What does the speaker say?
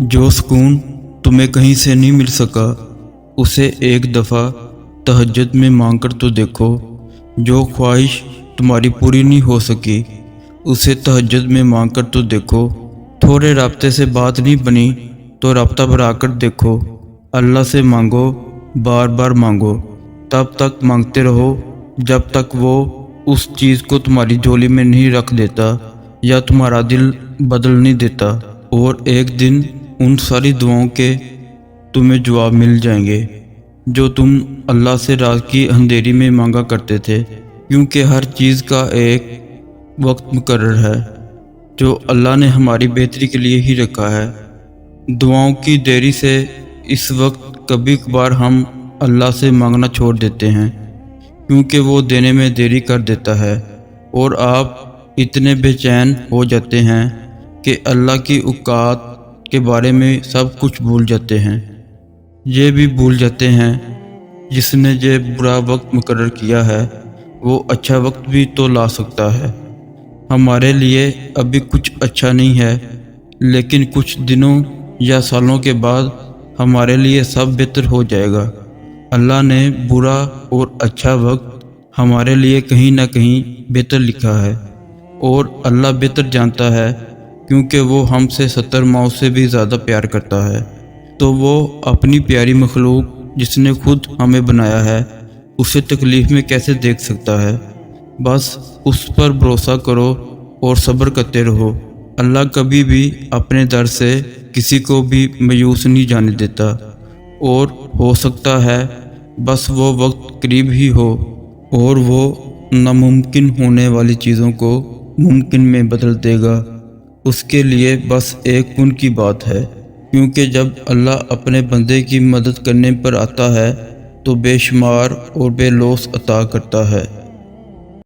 जो सुकून तुम्हें कहीं से नहीं मिल सका, उसे एक दफ़ा तहज्जुद में मांग कर तो देखो। जो ख्वाहिश तुम्हारी पूरी नहीं हो सकी, उसे तहज्जुद में मांग कर तो देखो। थोड़े राब्ते से बात नहीं बनी तो राब्ता बढ़ा कर देखो। अल्लाह से मांगो, बार बार मांगो, तब तक मांगते रहो जब तक वो उस चीज़ को तुम्हारी झोली में नहीं रख देता या तुम्हारा दिल बदल नहीं देता। और एक दिन उन सारी दुआओं के तुम्हें जवाब मिल जाएंगे जो तुम अल्लाह से रात की अंधेरी में मांगा करते थे, क्योंकि हर चीज़ का एक वक्त मुकर्रर है जो अल्लाह ने हमारी बेहतरी के लिए ही रखा है। दुआओं की देरी से इस वक्त कभी कभार हम अल्लाह से मांगना छोड़ देते हैं, क्योंकि वो देने में देरी कर देता है और आप इतने बेचैन हो जाते हैं कि अल्लाह की औकात के बारे में सब कुछ भूल जाते हैं। ये भी भूल जाते हैं जिसने ये बुरा वक्त मुकर्रर किया है वो अच्छा वक्त भी तो ला सकता है। हमारे लिए अभी कुछ अच्छा नहीं है, लेकिन कुछ दिनों या सालों के बाद हमारे लिए सब बेहतर हो जाएगा। अल्लाह ने बुरा और अच्छा वक्त हमारे लिए कहीं ना कहीं बेहतर लिखा है, और अल्लाह बेहतर जानता है, क्योंकि वो हमसे 70 माओं से भी ज़्यादा प्यार करता है। तो वो अपनी प्यारी मखलूक जिसने खुद हमें बनाया है उसे तकलीफ़ में कैसे देख सकता है। बस उस पर भरोसा करो और सब्र करते रहो। अल्लाह कभी भी अपने दर से किसी को भी मायूस नहीं जाने देता, और हो सकता है बस वो वक्त करीब ही हो और वो नामुमकिन होने वाली चीज़ों को मुमकिन में बदल देगा। उसके लिए बस एक उन की बात है, क्योंकि जब अल्लाह अपने बंदे की मदद करने पर आता है तो बेशुमार और बेलौस अता करता है।